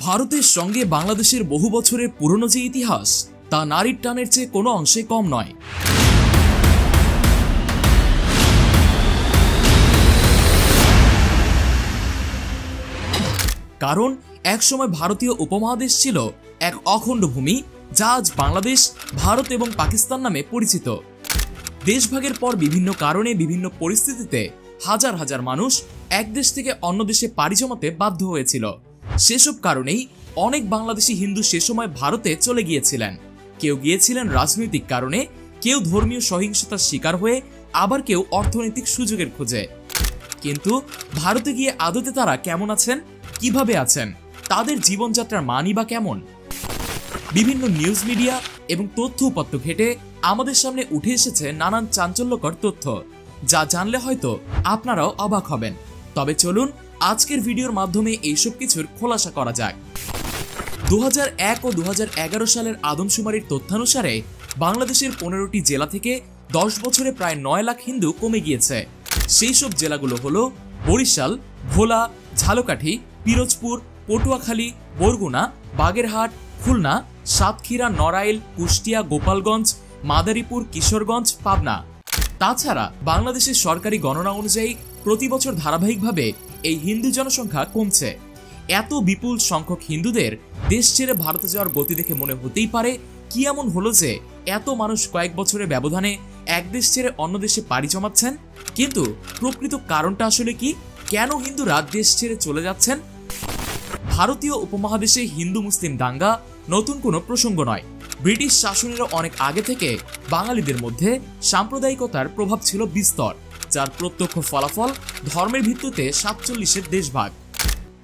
ভারতের সঙ্গে বাংলাদেশের বহু বছরের পুরনো যে ইতিহাস তা নারীর টানের চেয়ে কোনো অংশে কম নয়। কারণ একসময় ভারতীয় উপমহাদেশ ছিল এক অখণ্ড ভূমি, যা আজ বাংলাদেশ, ভারত এবং পাকিস্তান নামে পরিচিত। দেশভাগের পর বিভিন্ন কারণে বিভিন্ন পরিস্থিতিতে হাজার হাজার মানুষ এক দেশ থেকে অন্য দেশে পাড়ি জমাতে বাধ্য হয়েছিল। সেসব কারণেই অনেক বাংলাদেশি হিন্দু সে সময় ভারতে চলে গিয়েছিলেন। কেউ গিয়েছিলেন রাজনৈতিক কারণে, কেউ ধর্মীয় সহিংসতার শিকার হয়ে, আবার কেউ অর্থনৈতিক সুযোগের খোঁজে। কিন্তু ভারতে গিয়ে আদতে তারা কেমন আছেন, কিভাবে আছেন, তাদের জীবনযাত্রার মানই বা কেমন? বিভিন্ন নিউজ মিডিয়া এবং তথ্য উপাত্ত ঘেটে আমাদের সামনে উঠে এসেছে নানান চাঞ্চল্যকর তথ্য, যা জানলে হয়তো আপনারাও অবাক হবেন। তবে চলুন আজকের ভিডিওর মাধ্যমে এইসব কিছুর খোলাসা করা যাক। 2001 ও 2011 সালের আদমশুমারির তথ্যানুসারে বাংলাদেশের 15টি জেলা থেকে 10 বছরে প্রায় 9 লাখ হিন্দু কমে গিয়েছে। সেই সব জেলাগুলো হলো বরিশাল, ভোলা, ঝালকাঠি, পিরোজপুর, পটুয়াখালী, বরগুনা, বাগেরহাট, খুলনা, সাতক্ষীরা, নড়াইল, কুষ্টিয়া, গোপালগঞ্জ, মাদারীপুর, কিশোরগঞ্জ, পাবনা। তাছাড়া বাংলাদেশের সরকারি গণনা অনুযায়ী প্রতি বছর ধারাবাহিকভাবে এই হিন্দু জনসংখ্যা কমছে। এত বিপুল সংখ্যক হিন্দুদের দেশ ছেড়ে ভারতে যাওয়ার গতি দেখে মনে হতেই পারে, কি এমন হলো যে এত মানুষ কয়েক বছরের ব্যবধানে এক দেশ ছেড়ে অন্য দেশে পাড়ি জমাচ্ছেন? কিন্তু প্রকৃত কারণটা আসলে কি? কেন হিন্দুরা দেশ ছেড়ে চলে যাচ্ছেন? ভারতীয় উপমহাদেশে হিন্দু মুসলিম দাঙ্গা নতুন কোনো প্রসঙ্গ নয়। ব্রিটিশ শাসনেরও অনেক আগে থেকে বাঙালিদের মধ্যে সাম্প্রদায়িকতার প্রভাব ছিল বিস্তর, যার প্রত্যক্ষ ফলাফল ধর্মের ভিত্তিতে 47-এর দেশভাগ।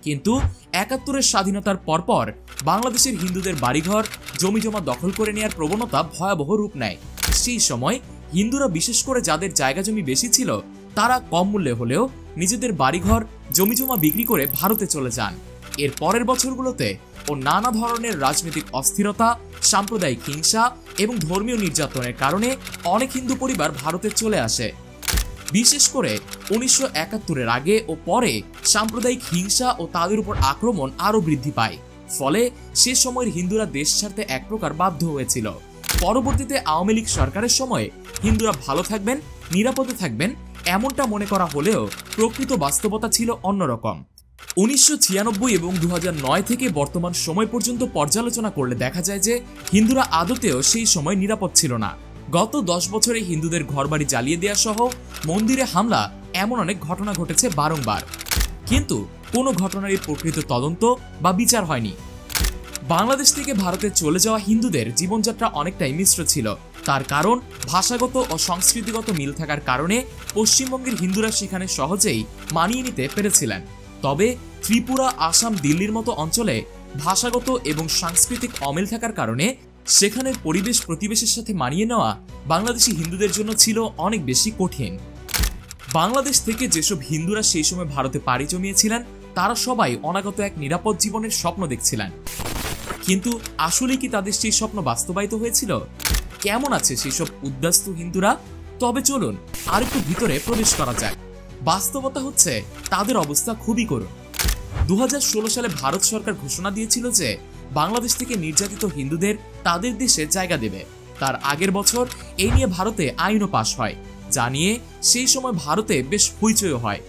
কিন্তু 71-এর স্বাধীনতার পরপর বাংলাদেশের হিন্দুদের বাড়িঘর, জমিজমা দখল করে নেওয়ার প্রবণতা ভয়াবহ রূপ নেয়। সেই সময় হিন্দুরা, বিশেষ করে যাদের জায়গা জমি বেশি ছিল, তারা কম মূল্যে হলেও নিজেদের বাড়িঘর, জমিজমা বিক্রি করে ভারতে চলে যান। এর পরের বছরগুলোতে ও নানা ধরনের রাজনৈতিক অস্থিরতা, সাম্প্রদায়িক হিংসা এবং ধর্মীয় নির্যাতনের কারণে অনেক হিন্দু পরিবার ভারতে চলে আসে। বিশেষ করে 1971-এর আগে ও পরে সাম্প্রদায়িক হিংসা ও তাদের উপর আক্রমণ আরও বৃদ্ধি পায়। ফলে সে সময়ের হিন্দুরা দেশ ছাড়তে এক প্রকার বাধ্য হয়েছিল। পরবর্তীতে আওয়ামী লীগ সরকারের সময়ে হিন্দুরা ভালো থাকবেন, নিরাপদে থাকবেন এমনটা মনে করা হলেও প্রকৃত বাস্তবতা ছিল অন্যরকম। 1996 এবং 2009 থেকে বর্তমান সময় পর্যন্ত পর্যালোচনা করলে দেখা যায় যে হিন্দুরা আদতেও সেই সময় নিরাপদ ছিল না। গত 10 বছরে হিন্দুদের ঘরবাড়ি জ্বালিয়ে দেওয়া সহ মন্দিরে হামলা, এমন অনেক ঘটনা ঘটেছে বারংবার। কিন্তু কোনো ঘটনারই প্রকৃত তদন্ত বা বিচার হয়নি। বাংলাদেশ থেকে ভারতে চলে যাওয়া হিন্দুদের জীবনযাত্রা অনেকটাই মিশ্র ছিল। তার কারণ ভাষাগত ও সংস্কৃতিগত মিল থাকার কারণে পশ্চিমবঙ্গের হিন্দুরা সেখানে সহজেই মানিয়ে নিতে পেরেছিলেন। তবে ত্রিপুরা, আসাম, দিল্লির মতো অঞ্চলে ভাষাগত এবং সাংস্কৃতিক অমিল থাকার কারণে সেখানের পরিবেশ প্রতিবেশের সাথে মানিয়ে নেওয়া বাংলাদেশি হিন্দুদের জন্য ছিল অনেক বেশি কঠিন। বাংলাদেশ থেকে যেসব হিন্দুরা সেই সময় ভারতে পাড়ি জমিয়েছিলেন, তারা সবাই অনাগত এক নিরাপদ জীবনের স্বপ্ন দেখছিলেন। কিন্তু আসলে কি তাদের সেই স্বপ্ন বাস্তবায়িত হয়েছিল? কেমন আছে সেই সব উদ্বাস্তু হিন্দুরা? তবে চলুন আরেকটু ভিতরে প্রবেশ করা যাক। বাস্তবতা হচ্ছে তাদের অবস্থা খুবই করুণ। 2016 সালে ভারত সরকার ঘোষণা দিয়েছিল যে বাংলাদেশ থেকে নির্যাতিত হিন্দুদের তাদের দেশে জায়গা দেবে। তার আগের বছর এই নিয়ে ভারতে আইনও পাশ হয়, যা নিয়ে সেই সময় ভারতে বেশ হইচই হয়।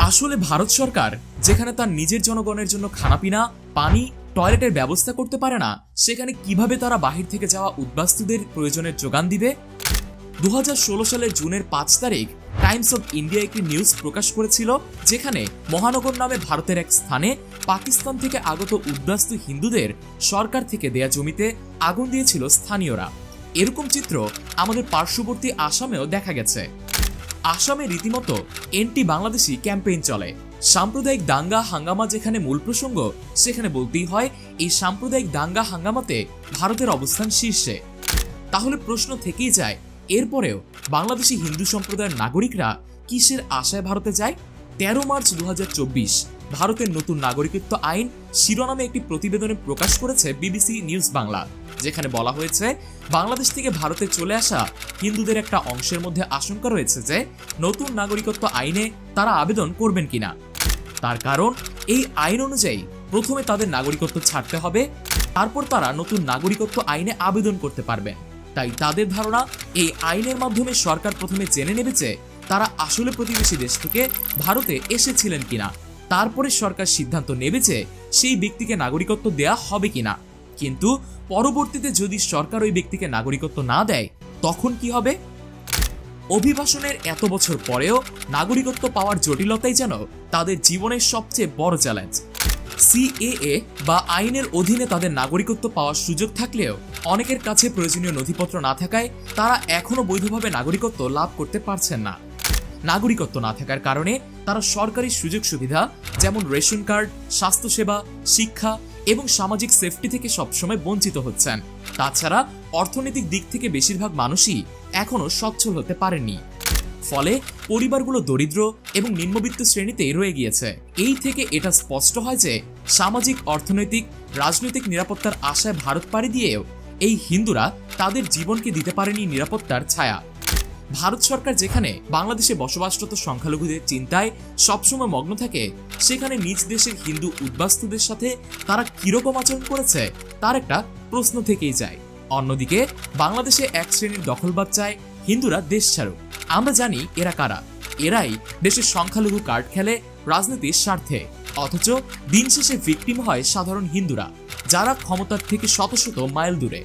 আসলে ভারত সরকার যেখানে তার নিজের জনগণের জন্য খানাপিনা, পানি, টয়লেটের ব্যবস্থা করতে পারে না, সেখানে কিভাবে তারা বাহির থেকে যাওয়া উদ্বাস্তুদের প্রয়োজনের যোগান দিবে? 2016 সালের জুনের 5 তারিখ টাইমস অফ ইন্ডিয়া একটি নিউজ প্রকাশ করেছিল, যেখানে মহানগর নামে ভারতের এক স্থানে পাকিস্তান থেকে আগত উদ্বাস্তু হিন্দুদের সরকার থেকে দেয়া জমিতে আগুন দিয়েছিল স্থানীয়রা। এরকম চিত্র আমাদের পার্শ্ববর্তী আসামেও দেখা গেছে। আসামে রীতিমতো এন্টি বাংলাদেশি ক্যাম্পেইন চলে। সাম্প্রদায়িক দাঙ্গা হাঙ্গামা যেখানে মূল প্রসঙ্গ, সেখানে বলতেই হয় এই সাম্প্রদায়িক দাঙ্গা হাঙ্গামাতে ভারতের অবস্থান শীর্ষে। তাহলে প্রশ্ন থেকেই যায়, এরপরেও বাংলাদেশি হিন্দু সম্প্রদায়ের নাগরিকরা কিসের আশায় ভারতে যায়? 13 মার্চ 2024 ভারতের নতুন নাগরিকত্ব আইন শিরোনামে একটি প্রতিবেদনে প্রকাশ করেছে বিবিসি নিউজ বাংলা, যেখানে বলা হয়েছে বাংলাদেশ থেকে ভারতে চলে আসা হিন্দুদের একটা অংশের মধ্যে আশঙ্কা রয়েছে যে নতুন নাগরিকত্ব আইনে তারা আবেদন করবেন কিনা। তার কারণ এই আইন অনুযায়ী প্রথমে তাদের নাগরিকত্ব ছাড়তে হবে, তারপর তারা নতুন নাগরিকত্ব আইনে আবেদন করতে পারবেন। তাই তাদের ধারণা এই আইনের মাধ্যমে সরকার প্রথমে জেনে নেবে যে তারা আসলে প্রতিবেশী দেশ থেকে ভারতে এসেছিলেন কিনা, তারপরে সরকার সিদ্ধান্ত নেবে যে সেই ব্যক্তিকে নাগরিকত্ব দেয়া হবে কিনা। কিন্তু পরবর্তীতে যদি সরকার ওই ব্যক্তিকে নাগরিকত্ব না দেয় তখন কি হবে? অভিবাসনের এত বছর পরেও নাগরিকত্ব পাওয়ার জটিলতাই যেন তাদের জীবনের সবচেয়ে বড় চ্যালেঞ্জ। সিএএ বা আইনের অধীনে তাদের নাগরিকত্ব পাওয়ার সুযোগ থাকলেও অনেকের কাছে প্রয়োজনীয় নথিপত্র না থাকায় তারা এখনো বৈধভাবে নাগরিকত্ব লাভ করতে পারছেন না। নাগরিকত্ব না থাকার কারণে তারা সরকারি সুযোগ সুবিধা যেমন রেশন কার্ড, স্বাস্থ্যসেবা, শিক্ষা এবং সামাজিক সেফটি থেকে সবসময় বঞ্চিত হচ্ছেন। তাছাড়া অর্থনৈতিক দিক থেকে বেশিরভাগ মানুষই এখনো সচ্ছল হতে পারেননি। ফলে পরিবারগুলো দরিদ্র এবং নিম্নবিত্ত শ্রেণীতেই রয়ে গিয়েছে। এই থেকে এটা স্পষ্ট হয় যে সামাজিক, অর্থনৈতিক, রাজনৈতিক নিরাপত্তার আশায় ভারত পাড়ি দিয়েও এই হিন্দুরা তাদের জীবনকে দিতে পারেনি নিরাপত্তার ছায়া। ভারত সরকার যেখানে বাংলাদেশে বসবাসরত সংখ্যালঘুদের চিন্তায় সবসময় মগ্ন থাকে, সেখানে নিজ দেশের হিন্দু উদ্বাস্তুদের সাথে তারা কিরকম আচরণ করেছে তার একটা প্রশ্ন থেকেই যায়। অন্যদিকে বাংলাদেশে এক শ্রেণীর দখলবাদ চায় হিন্দুরা দেশ ছাড়ুক। আমরা জানি এরা কারা। এরাই দেশের সংখ্যালঘু কার্ড খেলে রাজনীতির স্বার্থে, অথচ দিন শেষে ভিকটিম হয় সাধারণ হিন্দুরা, যারা ক্ষমতার থেকে শত শত মাইল দূরে।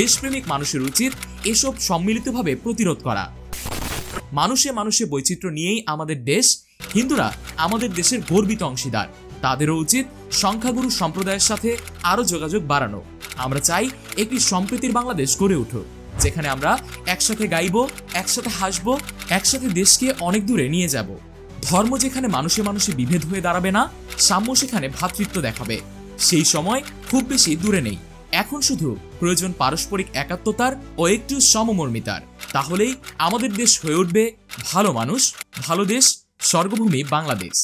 দেশপ্রেমিক মানুষের উচিত এসব সম্মিলিতভাবে প্রতিরোধ করা। মানুষে মানুষে বৈচিত্র্য নিয়েই আমাদের দেশ। হিন্দুরা আমাদের দেশের গর্বিত অংশীদার। তাদেরও উচিত সংখ্যাগুরু সম্প্রদায়ের সাথে আরো যোগাযোগ বাড়ানো। আমরা চাই একটি সম্প্রীতির বাংলাদেশ গড়ে উঠুক, যেখানে আমরা একসাথে গাইবো, একসাথে হাসবো, একসাথে দেশকে অনেক দূরে নিয়ে যাব। ধর্ম যেখানে মানুষে মানুষে বিভেদ হয়ে দাঁড়াবে না, সাম্য সেখানে ভ্রাতৃত্ব দেখাবে। সেই সময় খুব বেশি দূরে নেই। এখন শুধু প্রয়োজন পারস্পরিক একাত্মতার ও একটু সমমর্মিতার। তাহলেই আমাদের দেশ হয়ে উঠবে ভালো মানুষ, ভালো দেশ, স্বর্গভূমি বাংলাদেশ।